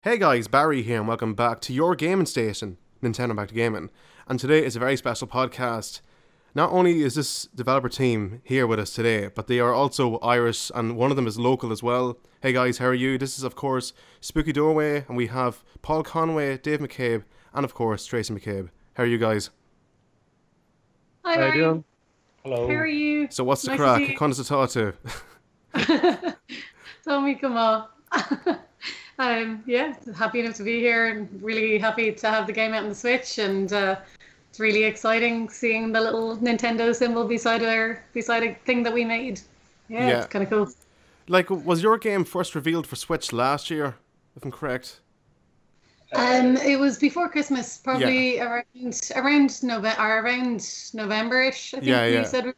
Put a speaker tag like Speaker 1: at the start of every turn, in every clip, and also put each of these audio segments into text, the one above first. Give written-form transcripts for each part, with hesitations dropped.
Speaker 1: Hey guys, Barry here and welcome back to your gaming station, Nintendo Back to Gaming. And today is a very special podcast. Not only is this developer team here with us today, but they are also Irish and one of them is local as well. Hey guys, how are you? This is of course Spooky Doorway and we have Paul Conway, Dave McCabe, and of course Tracy McCabe. How are you guys?
Speaker 2: Hi,
Speaker 3: How you
Speaker 2: Barry.
Speaker 3: doing?
Speaker 2: How
Speaker 3: Hello.
Speaker 2: are you?
Speaker 1: So what's the
Speaker 2: Nice to
Speaker 1: crack?
Speaker 2: see
Speaker 1: Connor's to talk to.
Speaker 2: you. Tell me, come on. Yeah, happy enough to be here and really happy to have the game out on the Switch. And it's really exciting seeing the little Nintendo symbol beside a thing that we made. Yeah,
Speaker 1: Yeah.
Speaker 2: it's kind of cool.
Speaker 1: Like, was your game first revealed for Switch last year, if I'm correct?
Speaker 2: It was before Christmas, probably around November-ish. I think
Speaker 1: Yeah,
Speaker 2: we
Speaker 1: yeah.
Speaker 2: said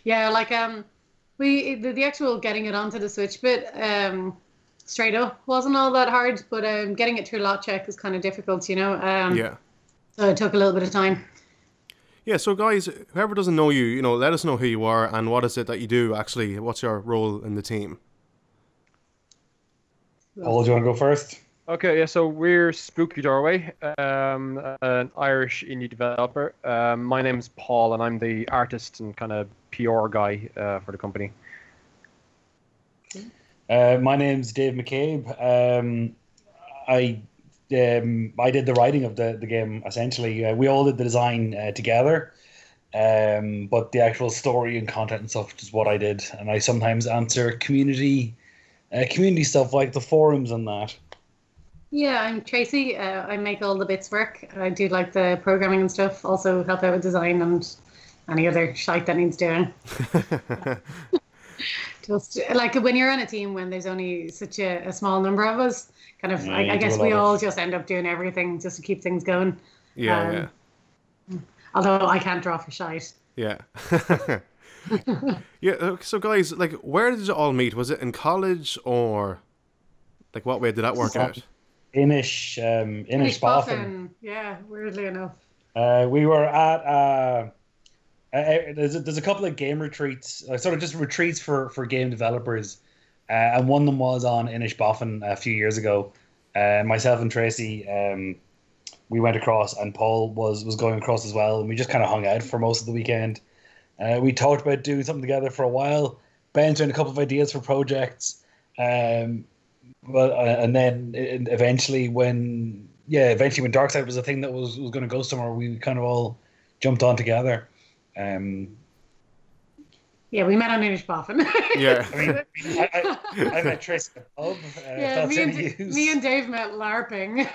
Speaker 2: yeah, like the actual getting it onto the Switch bit straight up wasn't all that hard, but getting it through lot check is kind of difficult, you know.
Speaker 1: Yeah.
Speaker 2: So it took a little bit of time.
Speaker 1: Yeah, so guys, whoever doesn't know you, let us know who you are and what is it that you do actually. What's your role in the team?
Speaker 3: Paul, do you want to go first?
Speaker 4: Okay, yeah, so we're Spooky Doorway, an Irish indie developer. My name's Paul, and I'm the artist and kind of PR guy for the company.
Speaker 3: My name's Dave McCabe. I did the writing of the game essentially. We all did the design together, but the actual story and content and stuff is what I did. And I sometimes answer community stuff like the forums and that.
Speaker 2: Yeah, I'm Tracy. I make all the bits work. I do like the programming and stuff. Also help out with design and any other shite that needs doing. Just like when you're on a team when there's only such a small number of us, kind of,
Speaker 3: Yeah,
Speaker 2: I
Speaker 3: you do
Speaker 2: guess
Speaker 3: a lot
Speaker 2: we
Speaker 3: of-
Speaker 2: all just end up doing everything just to keep things going.
Speaker 1: Yeah,
Speaker 2: Although I can't draw for shite.
Speaker 1: yeah. Yeah, so guys, like, where did you all meet? Was it in college or, like, what way did that work out?
Speaker 3: Inish Boffin.
Speaker 2: Yeah, weirdly enough.
Speaker 3: We were at there's a couple of game retreats, sort of just retreats for game developers, and one of them was on Inish Boffin a few years ago. Myself and Tracy, we went across, and Paul was going across as well, and we just kind of hung out for most of the weekend. We talked about doing something together for a while, bouncing a couple of ideas for projects, and then eventually when Darkseid was a thing that was going to go somewhere, we kind of all jumped on together.
Speaker 2: Yeah, we met on Inish Boffin.
Speaker 1: Yeah.
Speaker 3: I mean, I met Tracy at the pub. If that's any use.
Speaker 2: me and Dave met LARPing.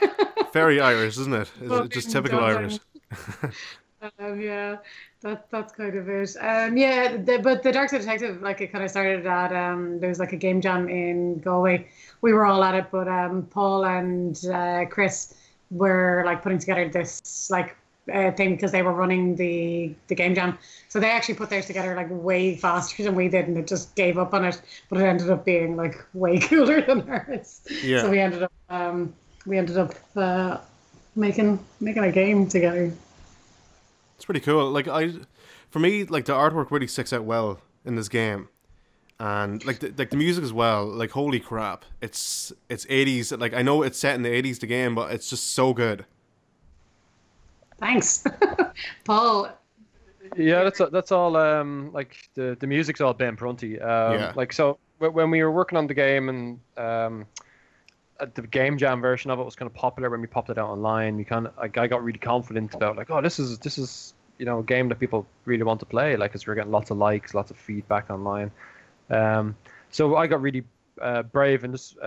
Speaker 1: Very Irish, isn't it? It's just
Speaker 2: Fucking
Speaker 1: typical
Speaker 2: Dublin.
Speaker 1: Irish.
Speaker 2: Yeah, that's kind of it. But the Dark Side Detective, like it kind of started at there was like a game jam in Galway. We were all at it, but Paul and Chris were like putting together this like thing because they were running the game jam. So they actually put theirs together like way faster than we did, and it just gave up on it. But it ended up being like way cooler than ours.
Speaker 1: Yeah.
Speaker 2: So we ended up making a game together.
Speaker 1: It's pretty cool. Like, for me, like, the artwork really sticks out well in this game. And, like the music as well. Like, holy crap. It's 80s. Like, I know it's set in the 80s, the game, but it's just so good.
Speaker 2: Thanks, Paul.
Speaker 4: Yeah, that's all. Like the music's all Ben Prunty.
Speaker 1: Yeah.
Speaker 4: Like so, when we were working on the game and the game jam version of it was kind of popular when we popped it out online. We kind of like I got really confident about like, oh, this is a game that people really want to play. Like, cause we're getting lots of likes, lots of feedback online. So I got really brave and just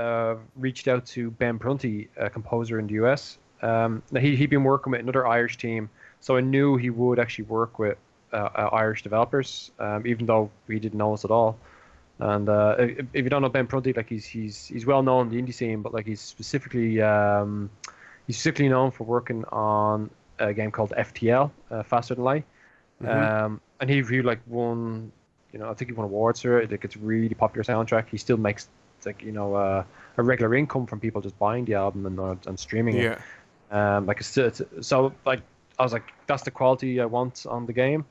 Speaker 4: reached out to Ben Prunty, a composer in the US. Now he'd been working with another Irish team, so I knew he would actually work with Irish developers, even though he didn't know us at all. And if you don't know Ben Prunty, like he's well known in the indie scene, but like he's specifically known for working on a game called FTL, Faster Than Light.
Speaker 1: Mm-hmm.
Speaker 4: And he like won, I think he won awards for it. Like it's a really popular soundtrack. He still makes like a regular income from people just buying the album and streaming it.
Speaker 1: Yeah.
Speaker 4: Like so like I was like, that's the quality I want on the game.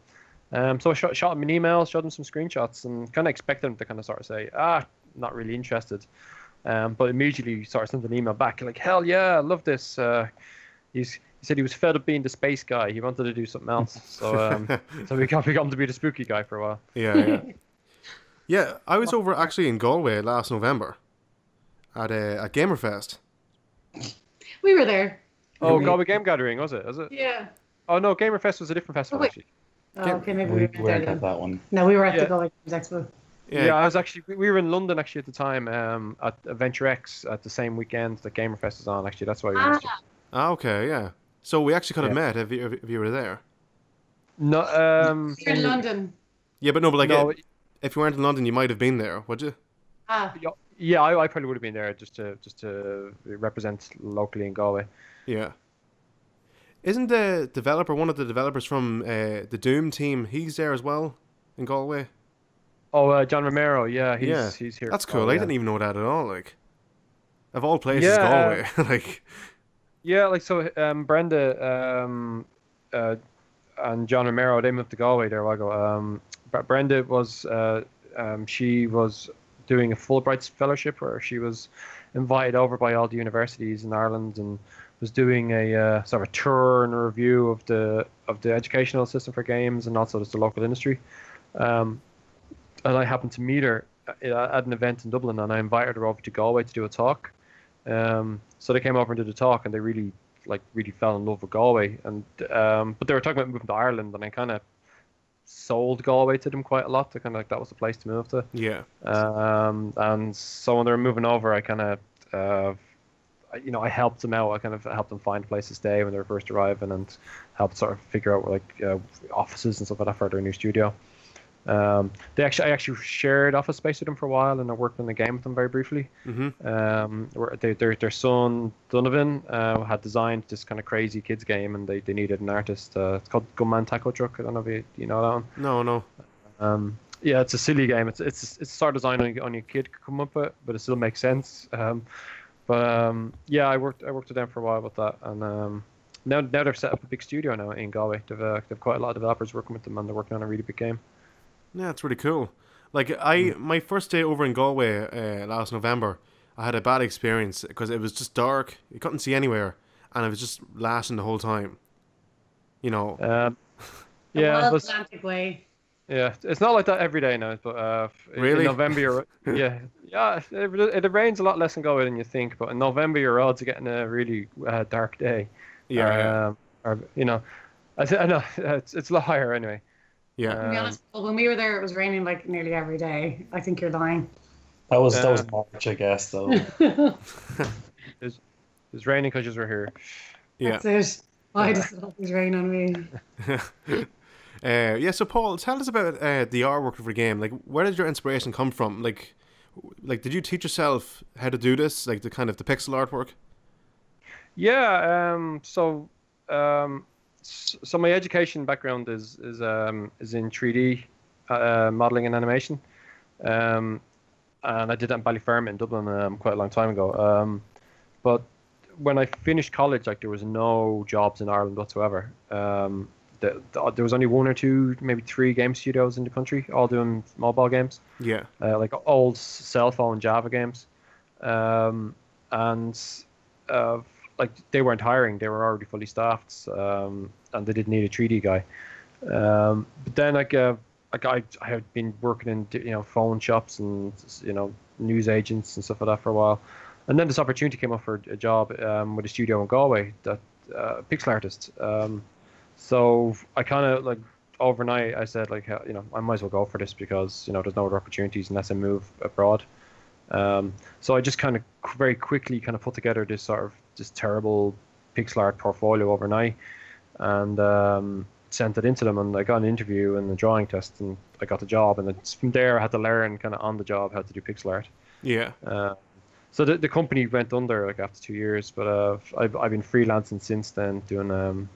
Speaker 4: So I shot him an email, showed him some screenshots, and kind of expected him to kind of sort of say, not really interested. But immediately sort of sent an email back like, hell yeah, I love this. He said he was fed up being the space guy. He wanted to do something else. So so we got to be the spooky guy for a while.
Speaker 1: Yeah. Yeah, I was over actually in Galway last November at Gamerfest.
Speaker 2: We were there.
Speaker 4: Oh, Galway Game Gathering, was it?
Speaker 2: Yeah.
Speaker 4: Oh no, Gamerfest was a different festival actually.
Speaker 2: Oh, okay, maybe
Speaker 3: We
Speaker 2: we
Speaker 3: weren't
Speaker 2: were
Speaker 3: at that one.
Speaker 2: No, we were at the Galway Games Expo.
Speaker 4: Yeah, I was actually. We were in London actually at the time. At Adventure X at the same weekend that Gamerfest was on. Actually, that's why we missed it.
Speaker 1: Okay, yeah. So we actually could have met if you were there.
Speaker 4: No,
Speaker 2: You're in London.
Speaker 1: Yeah, but no, but like
Speaker 4: no,
Speaker 1: if you weren't in London, you might have been there, would you?
Speaker 4: yeah, I probably would have been there just to represent locally in Galway.
Speaker 1: Yeah. Isn't the developer one of the developers from the Doom team? He's there as well in Galway.
Speaker 4: Oh, John Romero. Yeah, he's here.
Speaker 1: That's cool.
Speaker 4: Oh,
Speaker 1: I
Speaker 4: yeah.
Speaker 1: didn't even know that at all. Like, of all places,
Speaker 4: Yeah,
Speaker 1: Galway. Like,
Speaker 4: yeah, like so. Brenda and John Romero, they moved to Galway there a while ago. But Brenda was she was doing a Fulbright fellowship where she was invited over by all the universities in Ireland and was doing a sort of a tour and a review of the educational system for games and also just the local industry. And I happened to meet her at an event in Dublin, and I invited her over to Galway to do a talk. So they came over and did a talk, and they really fell in love with Galway. And but they were talking about moving to Ireland, and I kind of sold Galway to them quite a lot. They kind of like that was the place to move to.
Speaker 1: yeah.
Speaker 4: And so when they were moving over, I kind of I helped them out. I kind of helped them find a place to stay when they were first arriving, and helped sort of figure out like offices and stuff like that for their new studio. I actually shared office space with them for a while, and I worked on the game with them very briefly. Their son Donovan had designed this kind of crazy kids game, and they needed an artist. It's called Gunman Taco Truck. I don't know if you know that one.
Speaker 1: No.
Speaker 4: Yeah, it's a silly game. It's a sort of design only a kid could come up with, but it still makes sense. Yeah, I worked with them for a while with that, and now they've set up a big studio now in Galway. They've quite a lot of developers working with them, and they're working on a really big game.
Speaker 1: Yeah, it's really cool. Like my first day over in Galway last November, I had a bad experience because it was just dark. You couldn't see anywhere, and it was just lashing the whole time. You know.
Speaker 4: Yeah,
Speaker 2: Atlantic Way.
Speaker 4: Yeah, it's not like that every day now, but
Speaker 1: Really?
Speaker 4: in November, it rains a lot less in Galway than you think. But in November, your odds of getting a really dark day.
Speaker 1: Yeah.
Speaker 4: Or I know it's a lot higher anyway.
Speaker 1: Yeah.
Speaker 2: To be honest, when we were there, it was raining like nearly every day. I think you're lying.
Speaker 3: That was March, I guess, though.
Speaker 4: It's raining because you were here.
Speaker 1: Yeah.
Speaker 2: That's it. Why does it always rain on me?
Speaker 1: Yeah. So Paul, tell us about the artwork of the game. Like, where did your inspiration come from? Like, did you teach yourself how to do this? Like the pixel artwork.
Speaker 4: Yeah. So my education background is in 3D modeling and animation, and I did that in Ballyfermot in Dublin quite a long time ago. But when I finished college, like there was no jobs in Ireland whatsoever. There was only one or two, maybe three game studios in the country, all doing mobile games.
Speaker 1: Yeah.
Speaker 4: Like old cell phone Java games, like they weren't hiring; they were already fully staffed, and they didn't need a 3D guy. But then, I had been working in phone shops and news agents and stuff like that for a while, and then this opportunity came up for a job with a studio in Galway, that pixel artist. So I kind of like overnight I said like I might as well go for this because there's no other opportunities unless I move abroad. So I just kind of very quickly kind of put together this terrible pixel art portfolio overnight, and sent it into them, and I got an interview and a drawing test, and I got the job, and it's from there I had to learn kind of on the job how to do pixel art.
Speaker 1: Yeah.
Speaker 4: So the company went under like after 2 years, but I've been freelancing since then, doing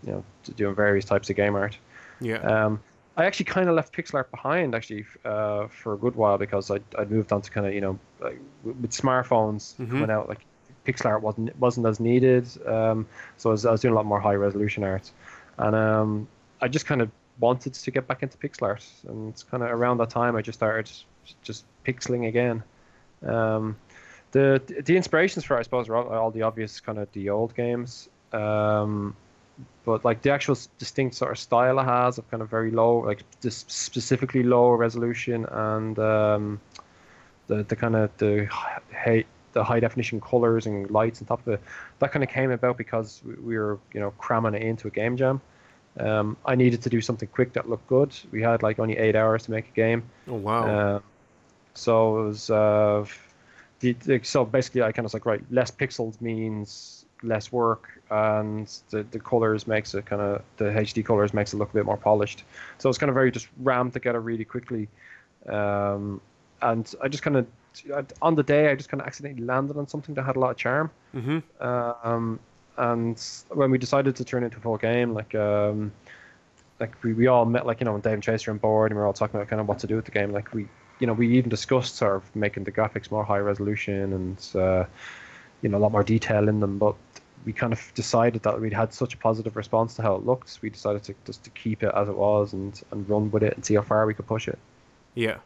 Speaker 4: doing various types of game art.
Speaker 1: Yeah.
Speaker 4: I actually kind of left pixel art behind actually for a good while because I'd moved on to kind of like, with smartphones coming out, like pixel art wasn't as needed. So I was doing a lot more high resolution art, and I just kind of wanted to get back into pixel art, and it's kind of around that time I just started just pixeling again. The inspirations for it, I suppose, are all the obvious kind of the old games. But like the actual distinct sort of style it has of kind of very low, like just specifically low resolution, and the kind of the high definition colors and lights on top of it, that kind of came about because we were cramming it into a game jam. I needed to do something quick that looked good. We had like only 8 hours to make a game.
Speaker 1: Oh wow!
Speaker 4: So it was so basically I kind of was like, right, less pixels means less work, and the colors makes it kind of, the HD colors makes it look a bit more polished. So it's kind of very just rammed together really quickly. And I just kind of, on the day, I just kind of accidentally landed on something that had a lot of charm.
Speaker 1: Mm-hmm.
Speaker 4: And when we decided to turn it into a full game, like we all met, like, when Dave and Chase were on board, and we were all talking about kind of what to do with the game. Like we even discussed sort of making the graphics more high resolution and a lot more detail in them, but we kind of decided that we'd had such a positive response to how it looked. We decided to keep it as it was and run with it and see how far we could push it.
Speaker 1: Yeah.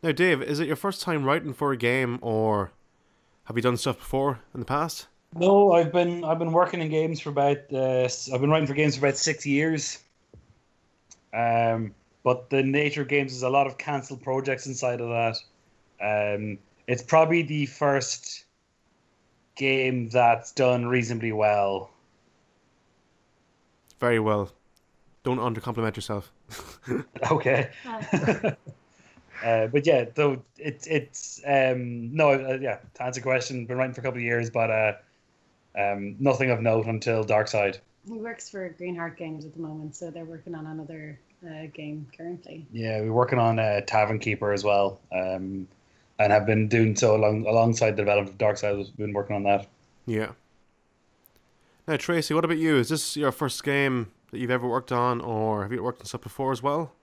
Speaker 1: Now, Dave, is it your first time writing for a game, or have you done stuff before in the past?
Speaker 3: No, I've been working in games for about I've been writing for games for about 6 years. But the nature of games is a lot of cancelled projects inside of that. It's probably the first game that's done reasonably well.
Speaker 1: Very well. Don't undercompliment yourself.
Speaker 3: Okay. But yeah, though it's no, yeah. To answer the question, been writing for a couple of years, but nothing of note until Darkside.
Speaker 2: He works for Greenheart Games at the moment, so they're working on another game currently.
Speaker 3: Yeah, we're working on Tavern Keeper as well, and have been doing so alongside the development of Darkside. We've been working on that.
Speaker 1: Yeah. Now, Tracy, what about you? Is this your first game that you've ever worked on, or have you worked on stuff before as well?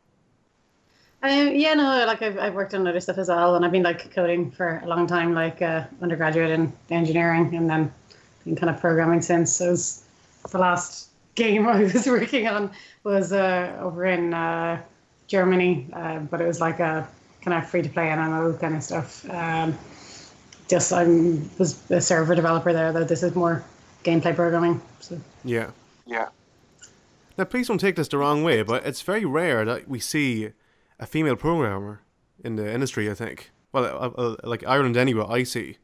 Speaker 2: Yeah, no, like I've worked on other stuff as well, and I've been like coding for a long time, like undergraduate in engineering, and then been kind of programming since. So the last game I was working on was over in Germany, but it was like a kind of free to play MMO kind of stuff. Just I was a server developer there, though this is more gameplay programming. So
Speaker 1: yeah. Now, please don't take this the wrong way, but it's very rare that we see a female programmer in the industry, I think. Well, like Ireland anyway, I see.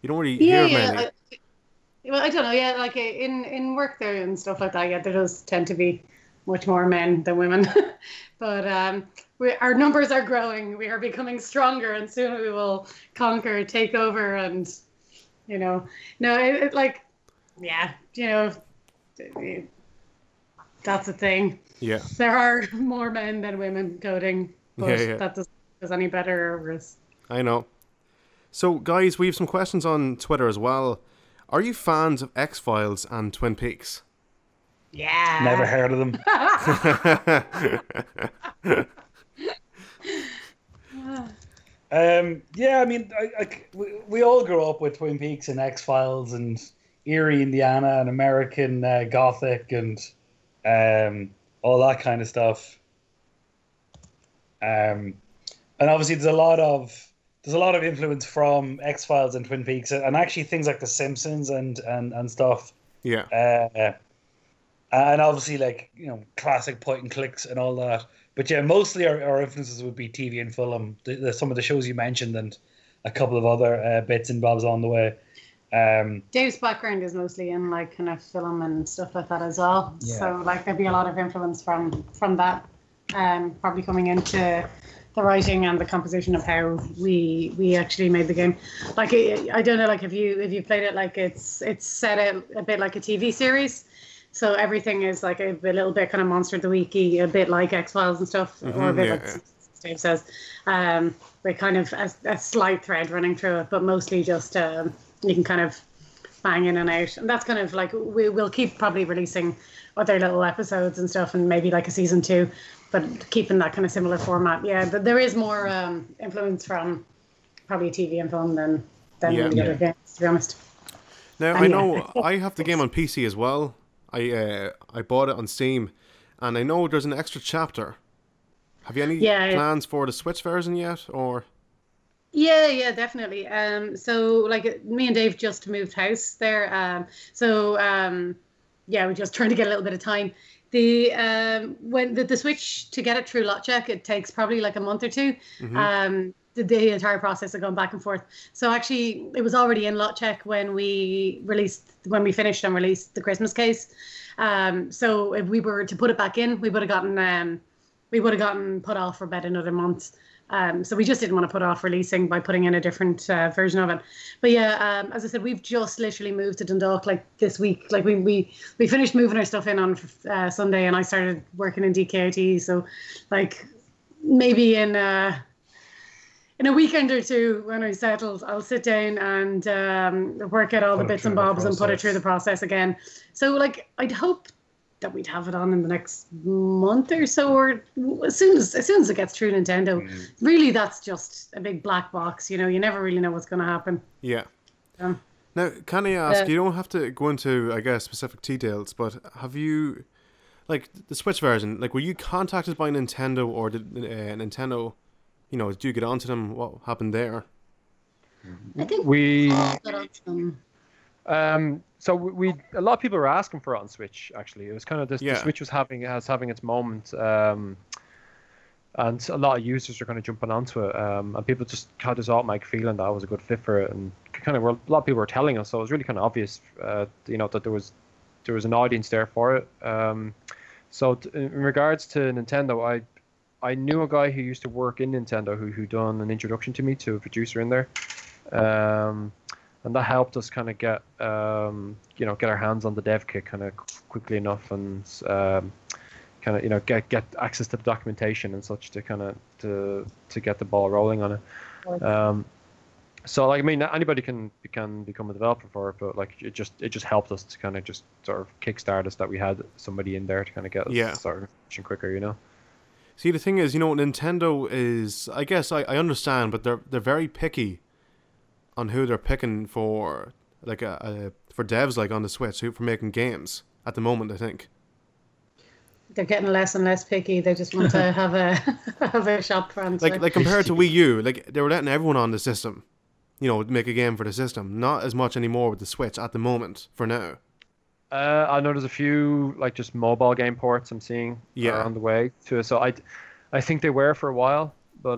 Speaker 1: You don't really hear many.
Speaker 2: Well, I don't know. Yeah, like in work there and stuff like that. Yeah, there does tend to be much more men than women, but our numbers are growing. We are becoming stronger, and soon we will conquer, take over, and that's the thing.
Speaker 1: Yeah,
Speaker 2: there are more men than women coding, but that doesn't make us any better or worse.
Speaker 1: I know. So, guys, we have some questions on Twitter as well. Are you fans of X-Files and Twin Peaks?
Speaker 2: Yeah.
Speaker 3: Never heard of them. Yeah, I mean, we all grew up with Twin Peaks and X-Files and Erie, Indiana, and American Gothic and all that kind of stuff. And obviously, there's a lot of influence from X-Files and Twin Peaks, and actually things like The Simpsons and stuff.
Speaker 1: Yeah.
Speaker 3: And obviously, like, classic point and clicks and all that. But yeah, mostly our influences would be TV and film. Some of the shows you mentioned and a couple of other bits and bobs on the way.
Speaker 2: Dave's background is mostly in like kind of film and stuff like that as well. Yeah. So like there'd be a lot of influence from that, probably coming into the writing and the composition of how we actually made the game. Like I don't know, like if you played it, like it's set out a bit like a TV series. So everything is like a little bit kind of Monster of the Week-y, a bit like X-Files and stuff, or a bit like Dave says. With kind of a slight thread running through it, but mostly just you can kind of bang in and out. And that's kind of like, we'll keep probably releasing other little episodes and stuff, and maybe like a season 2, but keeping that kind of similar format. Yeah, but there is more influence from probably TV and film than the other games, to be honest.
Speaker 1: Now, I know I have the game on PC as well. I bought it on Steam, and I know there's an extra chapter. Have you any plans for the Switch version yet, or?
Speaker 2: Yeah, definitely. So like me and Dave just moved house there. Yeah, we're just trying to get a little bit of time. When the switch to get it through lot check, it takes probably like a month or two. The entire process of going back and forth. So actually, it was already in lot check when we finished and released the Christmas case. So if we were to put it back in, we would have gotten put off for about another month. So we just didn't want to put off releasing by putting in a different version of it. But yeah, as I said, we've just literally moved to Dundalk like this week. Like we finished moving our stuff in on Sunday, and I started working in DKIT. So like maybe in a weekend or two when I settled, I'll sit down and work out all the bits and bobs and put it through the process again. So like I'd hope that we'd have it on in the next month or so, or as soon as it gets through Nintendo. Really, that's just a big black box. You know, you never really know what's going to happen.
Speaker 1: Yeah. Now, can I ask? You don't have to go into, I guess, specific details, but have you, like the Switch version, like were you contacted by Nintendo, or did Nintendo, you know, did you get onto them? What happened there?
Speaker 2: I think
Speaker 4: so a lot of people were asking for it on Switch. Actually, it was kind of this. The Switch was having its moment, and a lot of users are kind of jumping onto it. And people just had this automatic feeling that I was a good fit for it, and a lot of people were telling us. So it was really kind of obvious, you know, that there was an audience there for it. So in regards to Nintendo, I knew a guy who used to work in Nintendo who done an introduction to me to a producer in there. And that helped us kind of get our hands on the dev kit kind of quickly enough, and kind of, you know, get access to the documentation and such to kind of to get the ball rolling on it. So like, I mean, anybody can become a developer for it, but like it just helped us to kind of just sort of kickstart us that we had somebody in there to kind of get us started quicker, you know.
Speaker 1: See, the thing is, you know, Nintendo is, I guess I understand, but they're very picky on who they're picking for, like for devs like on the Switch, for making games at the moment. I think
Speaker 2: they're getting less and less picky. They just want to have a shop front.
Speaker 1: Like compared to Wii U, like they were letting everyone on the system, you know, make a game for the system. Not as much anymore with the Switch at the moment. For now,
Speaker 4: I know there's a few like just mobile game ports I'm seeing on the way to. So I think they were for a while, but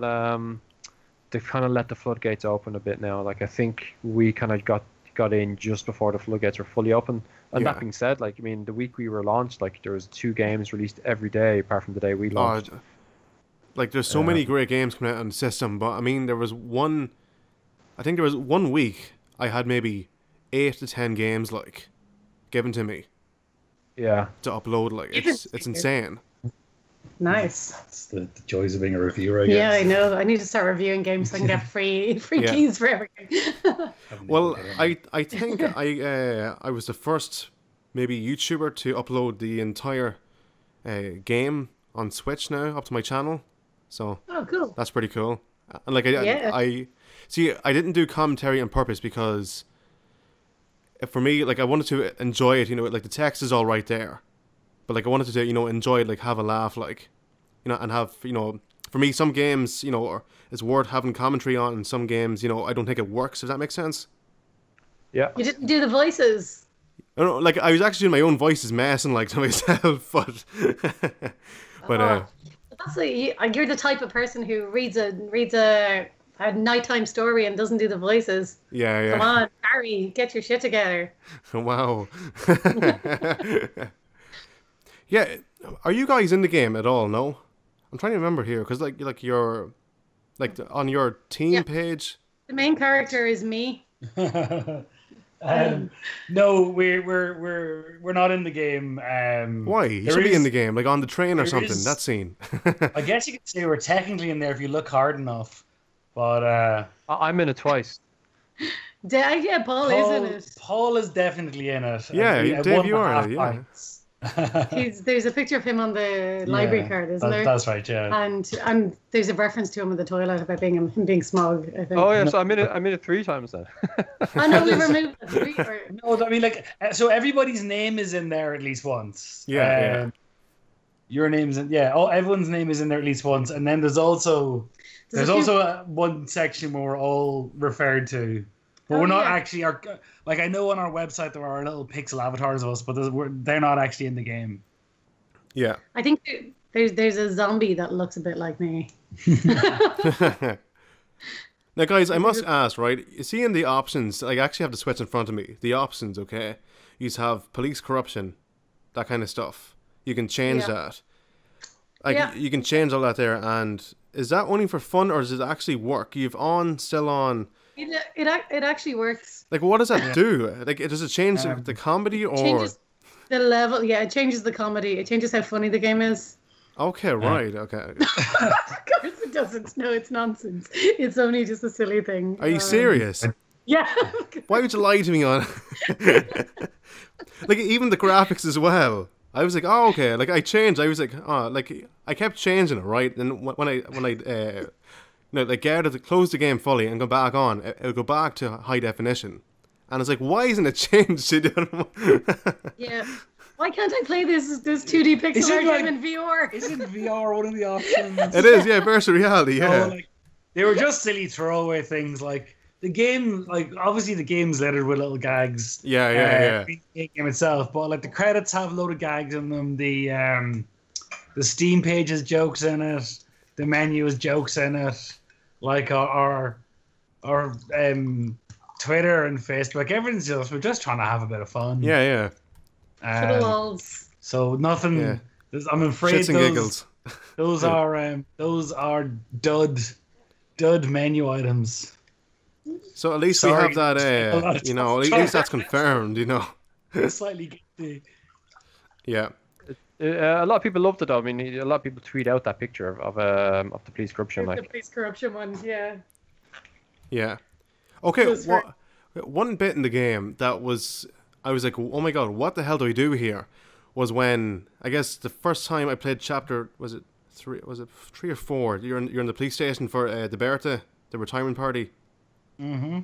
Speaker 4: they've kind of let the floodgates open a bit now. Like I think we kind of got in just before the floodgates were fully open. And that being said, like, I mean, the week we were launched, like there was 2 games released every day apart from the day we launched.
Speaker 1: Like there's so many great games coming out on the system, but I mean there was one week I had maybe 8 to 10 games like given to me.
Speaker 4: Yeah.
Speaker 1: To upload, like it's insane.
Speaker 2: Nice.
Speaker 3: That's the joys of being a reviewer, I guess.
Speaker 2: Yeah, I know. I need to start reviewing games so I can get free keys for everything.
Speaker 1: Well, I think I was the first maybe YouTuber to upload the entire game on Switch now up to my channel. So
Speaker 2: cool.
Speaker 1: That's pretty cool. And like I see, I didn't do commentary on purpose because for me, like I wanted to enjoy it. You know, like the text is all right there. But like I wanted to, you know, enjoy it, like have a laugh, like, you know, and have, you know, for me some games, you know, it's worth having commentary on, and some games, you know, I don't think it works. If that makes sense. Yeah.
Speaker 2: You didn't do the voices.
Speaker 1: I don't know, like I was actually doing my own voices, messing like to myself, but
Speaker 2: that's like, you're the type of person who reads a nighttime story and doesn't do the voices.
Speaker 1: Yeah.
Speaker 2: Come on, Harry, get your shit together.
Speaker 1: Wow. Yeah, are you guys in the game at all? No, I'm trying to remember here because like you're like on your team page.
Speaker 2: The main character is me.
Speaker 3: No, we're not in the game.
Speaker 1: Why? You should be in the game, like on the train or something. That scene.
Speaker 3: I guess you could say we're technically in there if you look hard enough, but
Speaker 4: I'm in it twice.
Speaker 2: Yeah, Paul is in it.
Speaker 3: Paul is definitely in it.
Speaker 1: Yeah, Dave, you are in it. Yeah.
Speaker 2: There's a picture of him on the library card, isn't there?
Speaker 3: That's right, yeah.
Speaker 2: And there's a reference to him in the toilet about him being smug, I think.
Speaker 4: Oh yeah, so I'm in it 3 times then.
Speaker 2: I know we removed it.
Speaker 3: No, I mean, like, so everybody's name is in there at least once.
Speaker 1: Yeah.
Speaker 3: Your name's in, yeah. Oh, everyone's name is in there at least once, and then there's also one section where we're all referred to, but we're not actually. Like I know on our website there are little pixel avatars of us, but they're not actually in the game.
Speaker 1: Yeah.
Speaker 2: I think there's a zombie that looks a bit like me.
Speaker 1: Now, guys, I must ask, right? You see in the options, I actually have the switch in front of me. The options, okay? You have police corruption, that kind of stuff. You can change that. You can change all that there. And is that only for fun, or does it actually work? You've still on.
Speaker 2: It actually works.
Speaker 1: Like, what does that do? Like, does it change the comedy or?
Speaker 2: Changes the level. Yeah, it changes the comedy. It changes how funny the game is.
Speaker 1: Okay, right. Okay.
Speaker 2: Of course it doesn't. No, it's nonsense. It's only just a silly thing.
Speaker 1: Are you serious?
Speaker 2: Yeah.
Speaker 1: Why would you lie to me on? Like, even the graphics as well. I was like, oh, okay. Like, I changed. I was like, oh, like, I kept changing it, right? And when I close the game fully and go back on, it would go back to high definition. And it's like, why isn't it changed?
Speaker 2: Yeah. Why can't I play this 2D pixel art game in VR?
Speaker 3: Isn't VR one of the options?
Speaker 1: It is, yeah, virtual reality, yeah.
Speaker 3: No, like, they were just silly throwaway things. Like, the game, like, obviously the game's littered with little gags.
Speaker 1: Yeah.
Speaker 3: The game itself, but, like, the credits have a load of gags in them. The Steam page has jokes in it. The menu has jokes in it. Like, our Twitter and Facebook, everything's just, we're just trying to have a bit of fun.
Speaker 1: Yeah.
Speaker 3: So nothing. Yeah. I'm afraid
Speaker 1: Shits and giggles.
Speaker 3: Those are dud menu items.
Speaker 1: So at least we have that. At least that's confirmed.
Speaker 3: Slightly guilty.
Speaker 1: Yeah.
Speaker 4: A lot of people loved it. I mean, a lot of people tweet out that picture of the police corruption.
Speaker 2: The police corruption one, yeah.
Speaker 1: Yeah. Okay. One bit in the game that was. I was like, oh my god, what the hell do I do here? Was when, I guess, the first time I played chapter, was it 3 or 4? You're in the police station for the Bertha, the retirement party.
Speaker 3: Mm-hmm.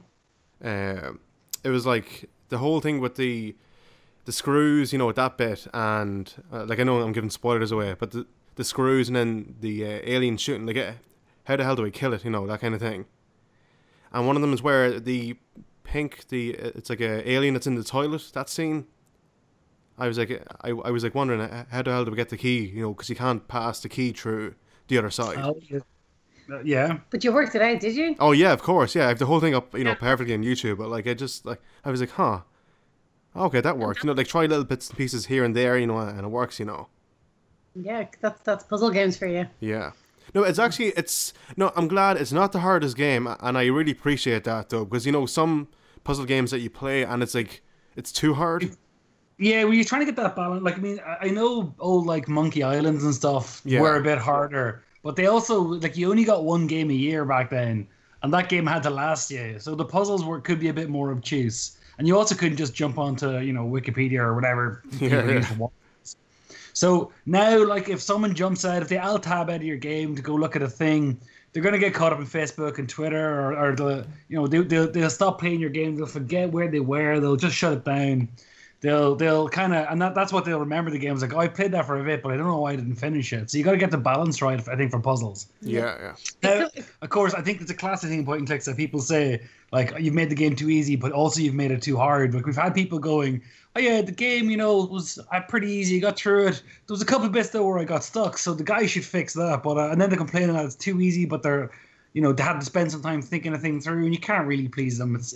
Speaker 1: It was like, the whole thing with the screws, with that bit, and, like, I know I'm giving spoilers away, but the screws and then the alien shooting, like, how the hell do I kill it, that kind of thing. And one of them is where the pink, it's like a alien that's in the toilet, that scene. I was like, I was like wondering how the hell do we get the key, because you can't pass the key through the other side.
Speaker 3: Oh, yeah.
Speaker 2: But you worked it out, did you?
Speaker 1: Oh yeah, of course, yeah. I have the whole thing up, perfectly on YouTube. But like, I was like, huh, okay, that works. Like try little bits and pieces here and there, and it works,
Speaker 2: Yeah, that's puzzle games for you.
Speaker 1: Yeah. No, I'm glad it's not the hardest game, and I really appreciate that though, because some puzzle games that you play and it's like it's too hard.
Speaker 3: Yeah, well, you're trying to get that balance. Like, I mean, I know old like Monkey Islands and stuff were a bit harder, but they also like you only got one game a year back then, and that game had to last you. So the puzzles could be a bit more obtuse, and you also couldn't just jump onto Wikipedia or whatever. So now, like, if someone jumps out, if they alt tab out of your game to go look at a thing, they're gonna get caught up in Facebook and Twitter, or they'll stop playing your game. They'll forget where they were. They'll just shut it down. They'll kind of, and that's what they'll remember the game. It's like, oh, I played that for a bit, but I don't know why I didn't finish it. So you got to get the balance right, I think, for puzzles.
Speaker 1: Yeah.
Speaker 3: Now, of course, I think it's a classic thing in point and clicks that people say, like, you've made the game too easy, but also you've made it too hard. Like, we've had people going, oh yeah, the game, was pretty easy. I got through it. There was a couple of bits though where I got stuck, so the guy should fix that. But and then they're complaining that it's too easy, but they had to spend some time thinking a thing through, and you can't really please them.
Speaker 2: It's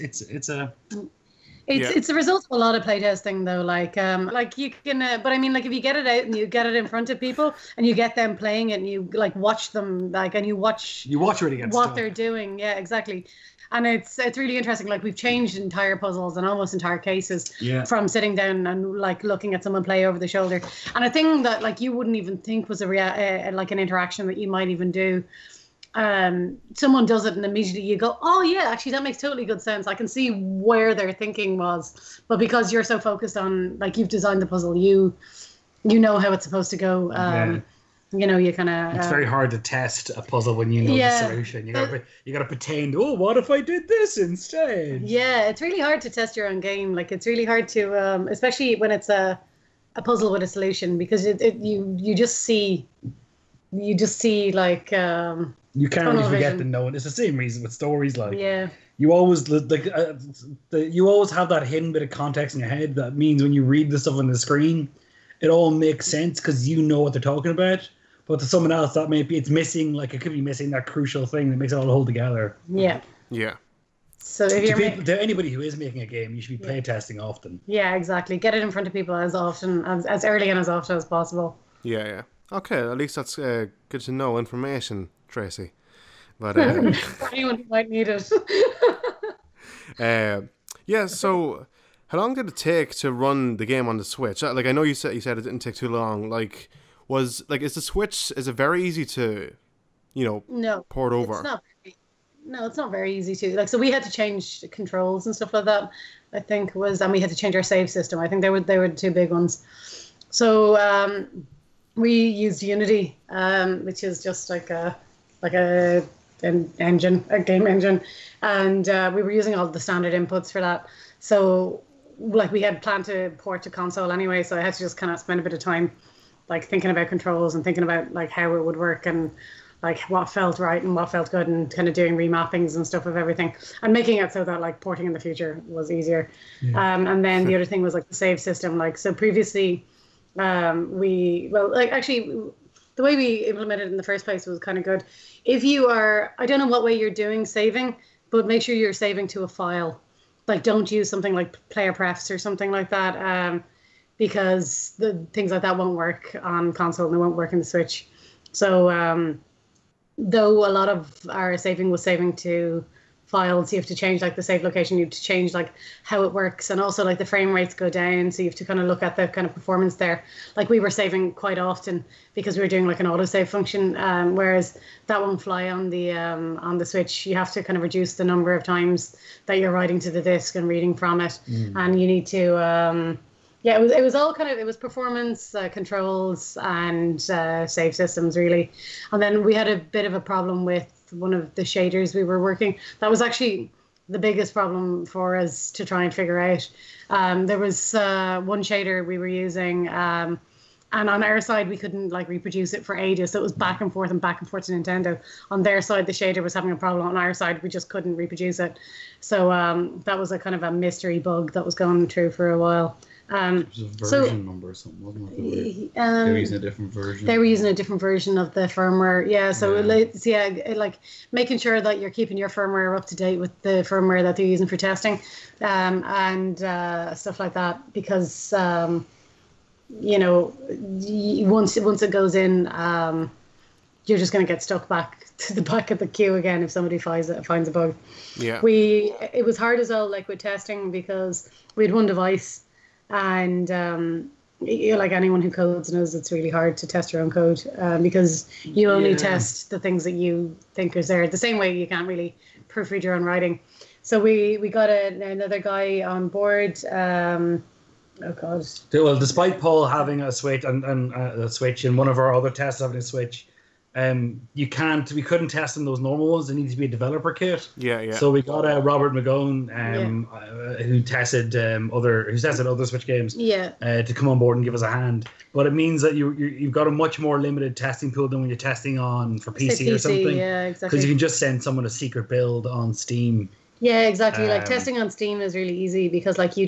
Speaker 2: the result of a lot of playtesting though, like you can, but I mean, like if you get it out and you get it in front of people and you get them playing it and you like watch them, like, and you watch what they're doing. Yeah, exactly. And it's really interesting. Like we've changed entire puzzles and almost entire cases from sitting down and like looking at someone play over the shoulder. And a thing that like you wouldn't even think was like an interaction that you might even do. Someone does it and immediately you go, oh yeah, actually that makes totally good sense. I can see where their thinking was, but because you're so focused on, like, you've designed the puzzle, you know how it's supposed to go. You kind of.
Speaker 3: It's very hard to test a puzzle when you know the solution. You gotta pretend. Oh, what if I did this instead?
Speaker 2: Yeah, it's really hard to test your own game. Like it's really hard to, especially when it's a a puzzle with a solution, because you just see like
Speaker 3: You can't
Speaker 2: tunnel
Speaker 3: really forget
Speaker 2: vision.
Speaker 3: the known. It's the same reason with stories. Like
Speaker 2: Yeah,
Speaker 3: you always you always have that hidden bit of context in your head. That means when you read the stuff on the screen, it all makes sense because you know what they're talking about. But to someone else, that may be it's missing. Like it could be missing that crucial thing that makes it all hold together.
Speaker 2: yeah.
Speaker 1: Yeah.
Speaker 2: So if you're
Speaker 3: To anybody who is making a game, you should be play testing often.
Speaker 2: yeah, exactly. Get it in front of people as often as early and as often as possible.
Speaker 1: Yeah, yeah. Okay, at least that's good to know information, Tracy. But
Speaker 2: For anyone who might need it.
Speaker 1: yeah. So, how long did it take to run the game on the Switch? Like, I know you said it didn't take too long. Like, is the Switch? Is it very easy to,
Speaker 2: No,
Speaker 1: port over?
Speaker 2: it's not. No, it's not very easy to. Like, so we had to change the controls and stuff like that. I think and we had to change our save system. I think they were the two big ones. So we used Unity, which is just like a game engine, and we were using all the standard inputs for that. So like we had planned to port to console anyway, so I had to just kind of spend a bit of time like thinking about controls and thinking about like how it would work and like what felt right and what felt good, and kind of doing remappings and stuff of everything and making it so that like porting in the future was easier. And then the other thing was like the save system. Like, so previously the way we implemented it in the first place was kind of good. If you are, I don't know what way you're doing saving, but make sure you're saving to a file. Like, don't use something like player prefs or something like that, because the things like that won't work on console and they won't work in the Switch. So though a lot of our saving was saving to files, you have to change like the save location, you have to change like how it works, and also like the frame rates go down, so you have to kind of look at the kind of performance there. Like, we were saving quite often because we were doing like an autosave function, whereas that won't fly on the Switch. You have to kind of reduce the number of times that you're writing to the disk and reading from it, and you need to it was all kind of, it was performance, controls, and save systems really. And then we had a bit of a problem with one of the shaders we were working. That was actually the biggest problem for us to try and figure out. There was one shader we were using, and on our side we couldn't like reproduce it for ages, so it was back and forth to Nintendo. On their side the shader was having a problem, on our side we just couldn't reproduce it. So that was a kind of a mystery bug that was going through for a while.
Speaker 5: It was a version number or something, wasn't it? They were using a different version.
Speaker 2: They were using a different version of the firmware. Yeah, so like making sure that you're keeping your firmware up to date with the firmware that they're using for testing, and stuff like that. Because once it goes in, you're just going to get stuck back to the back of the queue again if somebody finds a bug.
Speaker 1: Yeah.
Speaker 2: It was hard as well, like with testing, because we had one device. And like anyone who codes knows, it's really hard to test your own code, because you only test the things that you think is there. The same way you can't really proofread your own writing. So we got another guy on board. Oh God.
Speaker 3: Well, despite Paul having a Switch and a Switch, and one of our other tests having a Switch, we couldn't test them those normal ones. There needs to be a developer kit.
Speaker 1: Yeah.
Speaker 3: So we got Robert McGowan, who tested other Switch games.
Speaker 2: Yeah.
Speaker 3: To come on board and give us a hand. But it means that you've got a much more limited testing pool than when you're testing on for PC or something.
Speaker 2: Yeah, exactly.
Speaker 3: Because you can just send someone a secret build on Steam.
Speaker 2: Yeah, exactly. Like testing on Steam is really easy, because like you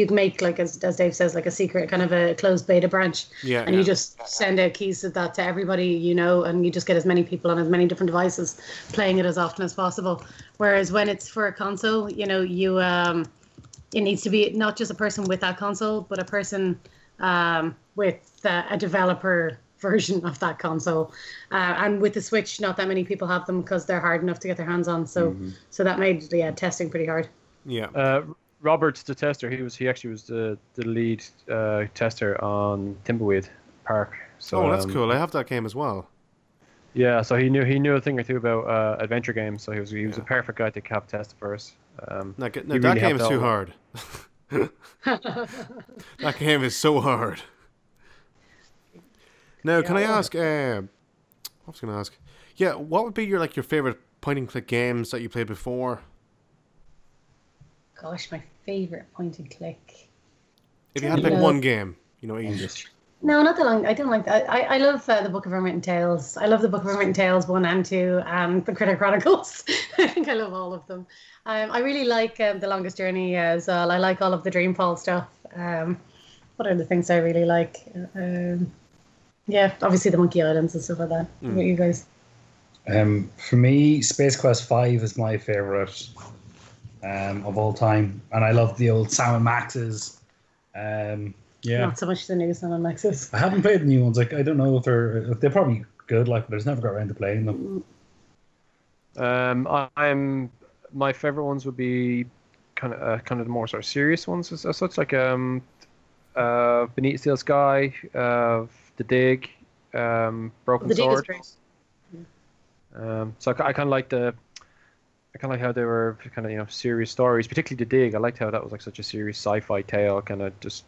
Speaker 2: make, like as Dave says, like a secret kind of a closed beta branch, and you just send out keys of that to everybody, and you just get as many people on as many different devices playing it as often as possible. Whereas when it's for a console, it needs to be not just a person with that console, but a person with a developer version of that console, and with the Switch not that many people have them because they're hard enough to get their hands on, so that made testing pretty hard.
Speaker 4: Robert's the tester. He actually was the lead tester on Thimbleweed Park. So
Speaker 1: that's cool. I have that game as well.
Speaker 4: Yeah, so he knew a thing or two about adventure games, so he was a perfect guy to have tested for us.
Speaker 1: That game is too hard. That game is so hard. Now, can I ask? What was I going to ask? Yeah, what would be your favorite point and click games that you played before?
Speaker 2: Gosh, my favorite point and click.
Speaker 1: If you had to pick one game, you know, age.
Speaker 2: No, not that long. I don't like that. I love the Book of Unwritten Tales. I love the Book of Unwritten Tales 1 and 2 and the Critter Chronicles. I think I love all of them. I really like The Longest Journey as well. I like all of the Dreamfall stuff. What are the things I really like? Yeah, obviously the Monkey Islands and stuff like that. What about you guys?
Speaker 3: For me, Space Quest 5 is my favorite of all time, and I love the old Sam and Max's. Yeah,
Speaker 2: not so much the new Sam and Max's.
Speaker 3: I haven't played the new ones. Like, I don't know if they're probably good. Like, but I just never got around to playing them.
Speaker 4: My favorite ones would be kind of the more sort of serious ones as such, like Beneath Steel Sky, The Dig, Broken
Speaker 2: The Dig
Speaker 4: Sword.
Speaker 2: is great.
Speaker 4: So I kind of like how they were kind of, you know, serious stories, particularly The Dig. I liked how that was like such a serious sci-fi tale, kind of just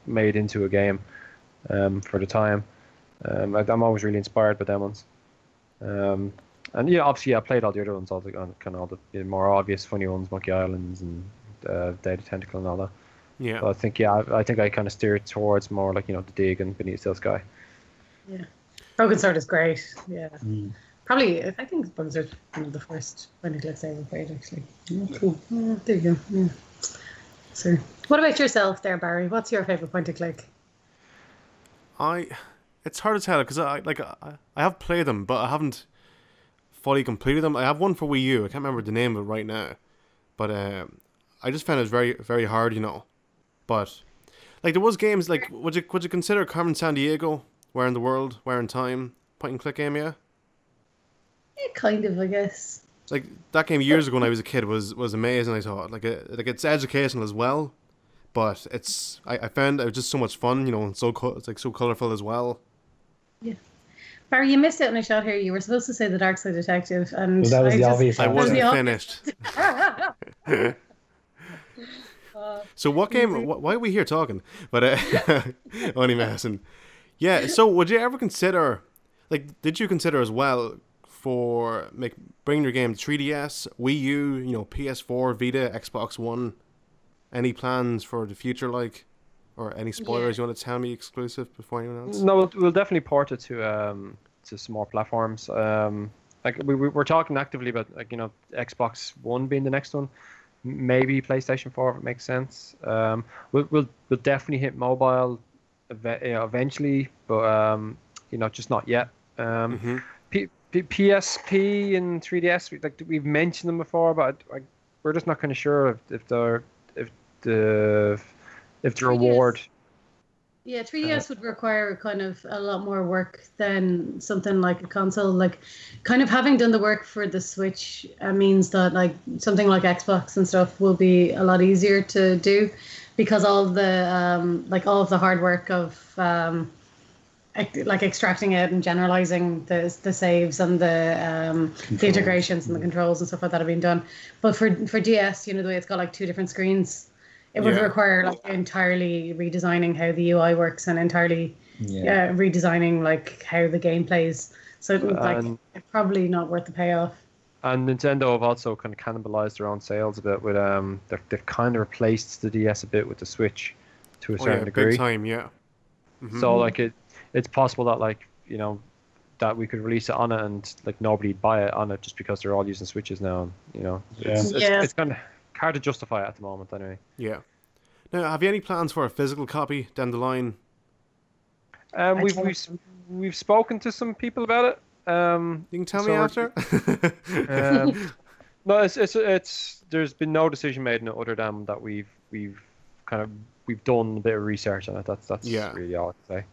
Speaker 4: made into a game for the time. I'm always really inspired by them ones. And yeah, obviously I played all the other ones, all the more obvious funny ones, Monkey Islands and Day of the Tentacle and all that.
Speaker 1: Yeah.
Speaker 4: But I think I kind of steered towards more like, you know, The Dig and Beneath Steel Sky.
Speaker 2: Yeah. Broken Sword is great. Yeah. Probably, I think Broken Sword is one of the first point-and-clicks I ever played, actually. Cool. Yeah, there you go. Yeah. So, what about yourself there, Barry? What's your favourite point-and-click?
Speaker 1: It's hard to tell because I have played them, but I haven't fully completed them. I have one for Wii U. I can't remember the name of it right now, but I just found it was very, very hard, you know. But like there was games like would you consider Carmen Sandiego, Where in the World, Where in Time, point-and-click game? Yeah,
Speaker 2: kind of, I guess.
Speaker 1: Like that game years ago when I was a kid was amazing. I thought like it's educational as well, but I found it was just so much fun, you know, and it's like so colorful as well.
Speaker 2: Yeah. Barry, you missed out on a shot here. You were supposed to say The Dark Side Detective, and
Speaker 3: well, that was the obvious.
Speaker 1: I wasn't finished. So what game? Why are we here talking? But only messing. Yeah. So would you ever consider, like, did you consider as well for bringing your game to 3DS, Wii U, you know, PS4, Vita, Xbox One? Any plans for the future, like, or any spoilers you want to tell me exclusive before anyone else?
Speaker 4: No, we'll definitely port it to some more platforms. Like we're talking actively about, like, you know, Xbox One being the next one, maybe PlayStation 4 if it makes sense. We'll definitely hit mobile, eventually, but you know, just not yet. PSP and 3DS, we've mentioned them before, but we're just not kind of sure if the reward.
Speaker 2: Yeah, 3DS would require kind of a lot more work than something like a console. Like, kind of having done the work for the Switch means that like something like Xbox and stuff will be a lot easier to do, because all of the hard work of like extracting it and generalizing the saves and the integrations and the controls and stuff like that have been done. But for DS, you know, the way it's got like two different screens, it would require like entirely redesigning how the UI works and entirely redesigning like how the game plays. So it's probably not worth the payoff.
Speaker 4: And Nintendo have also kind of cannibalized their own sales a bit with they've kind of replaced the DS a bit with the Switch to a certain degree.
Speaker 1: Big time, yeah. Mm-hmm.
Speaker 4: So like it's possible that, like, you know, that we could release it on it and like nobody'd buy it on it just because they're all using Switches now. You know, it's kind of hard to justify it at the moment, anyway.
Speaker 1: Yeah. Now, have you any plans for a physical copy down the line?
Speaker 4: We've spoken to some people about it.
Speaker 3: You
Speaker 1: can tell me after.
Speaker 4: No, it's there's been no decision made in it other than that we've done a bit of research on it. That's really all I can say.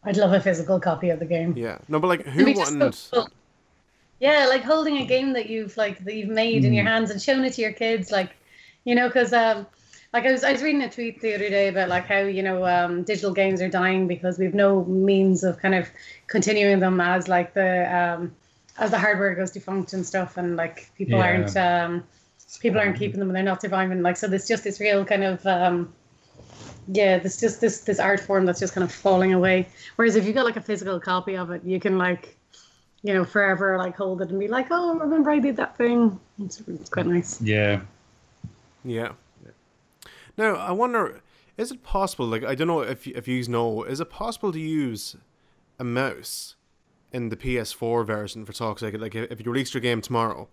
Speaker 2: I'd love a physical copy of the game.
Speaker 1: Yeah. No, but like, who wouldn't?
Speaker 2: Yeah, like holding a game that you've made in your hands and showing it to your kids, like, you know, because like I was reading a tweet the other day about like how, you know, digital games are dying because we've no means of kind of continuing them as like the hardware goes defunct and stuff, and like people aren't keeping them and they're not surviving. Like, so there's just this real kind of there's just this art form that's just kind of falling away. Whereas if you got like a physical copy of it, you can like, you know, forever like hold it and be like, oh, remember I did that thing. It's quite nice.
Speaker 3: Yeah.
Speaker 1: Yeah. Now, I wonder Is it possible, like, I don't know if you know, is it possible to use a mouse in the PS4 version for talk's sake? Like, if you released your game tomorrow,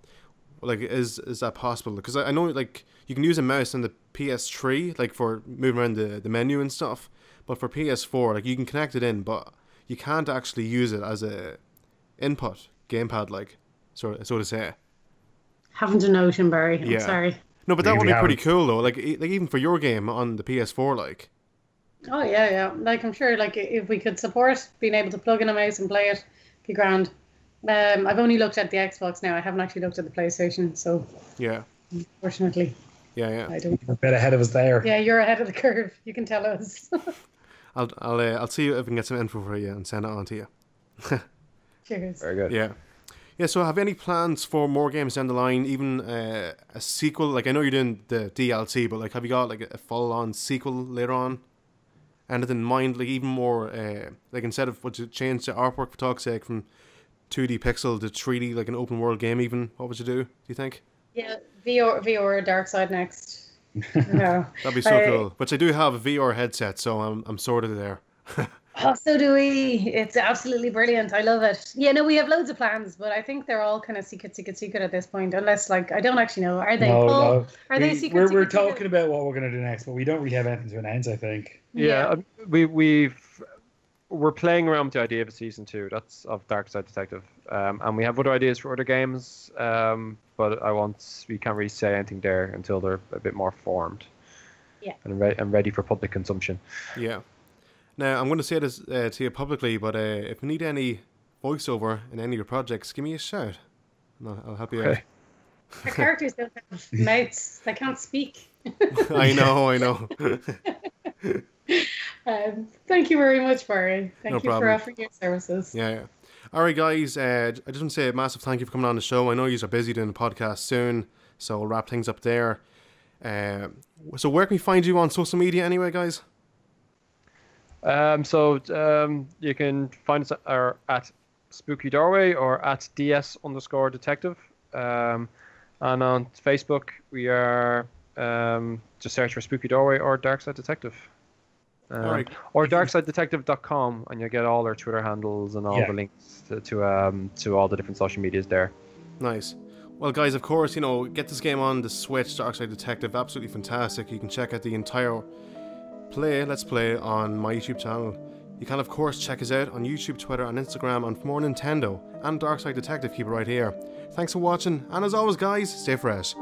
Speaker 1: like, is that possible? Because I know, like, you can use a mouse in the PS3, like, for moving around the menu and stuff, but for PS4, like, you can connect it in, but you can't actually use it as a input gamepad, like, so to say.
Speaker 2: Haven't a notion, Barry. I'm sorry.
Speaker 1: No, but that would be pretty cool though. Like even for your game on the PS4, like.
Speaker 2: Oh yeah. Like I'm sure, like if we could support being able to plug in a mouse and play it, it'd be grand. I've only looked at the Xbox now. I haven't actually looked at the PlayStation, so.
Speaker 1: Yeah.
Speaker 2: Unfortunately.
Speaker 1: Yeah.
Speaker 2: I don't.
Speaker 3: You're a bit ahead of us there.
Speaker 2: Yeah, you're ahead of the curve. You can tell us.
Speaker 1: I'll see if I can get some info for you and send it on to you.
Speaker 2: Cheers.
Speaker 4: Very good.
Speaker 1: Yeah. Yeah, so have any plans for more games down the line, even a sequel? Like, I know you're doing the DLC, but, like, have you got, like, a full-on sequel later on? Anything in mind, like, even more, like, instead of, would you change the artwork, for talk's sake, from 2D pixel to 3D, like an open-world game even? What would you do you think?
Speaker 2: Yeah, VR Dark Side next. No.
Speaker 1: That'd be so cool. Which I do have a VR headset, so I'm sort of there.
Speaker 2: Oh, so do we. It's absolutely brilliant. I love it. Yeah, no, we have loads of plans, but I think they're all kind of secret at this point. Unless, like, I don't actually know. Are they?
Speaker 3: No.
Speaker 2: Are they secret?
Speaker 3: We're talking about what we're going to do next, but we don't really have anything to announce, I think.
Speaker 4: Yeah. We're playing around with the idea of a season 2. That's of Dark Side Detective, and we have other ideas for other games. But we can't really say anything there until they're a bit more formed.
Speaker 2: Yeah.
Speaker 4: And ready for public consumption.
Speaker 1: Yeah. Now, I'm going to say this to you publicly, but if you need any voiceover in any of your projects, give me a shout. And I'll help you out.
Speaker 2: Our characters don't have mouths. They can't speak.
Speaker 1: I know.
Speaker 2: Thank you very much, Barry. Thank you
Speaker 1: problem.
Speaker 2: for offering your services.
Speaker 1: Yeah. All right, guys. I just want to say a massive thank you for coming on the show. I know you are busy doing the podcast soon, so we'll wrap things up there. So where can we find you on social media anyway, guys?
Speaker 4: You can find us at Spooky Doorway or at DS_detective. And on Facebook, we are just search for Spooky Doorway or Darkside Detective.
Speaker 1: Right.
Speaker 4: Or darksidedetective.com, and you'll get all our Twitter handles and all the links to all the different social medias there.
Speaker 1: Nice. Well, guys, of course, get this game on the Switch, Darkside Detective. Absolutely fantastic. You can check out the entire Let's Play on my YouTube channel. You can, of course, check us out on YouTube, Twitter, and Instagram, and for more Nintendo and Darkside Detective, keep it right here. Thanks for watching, and as always, guys, stay fresh.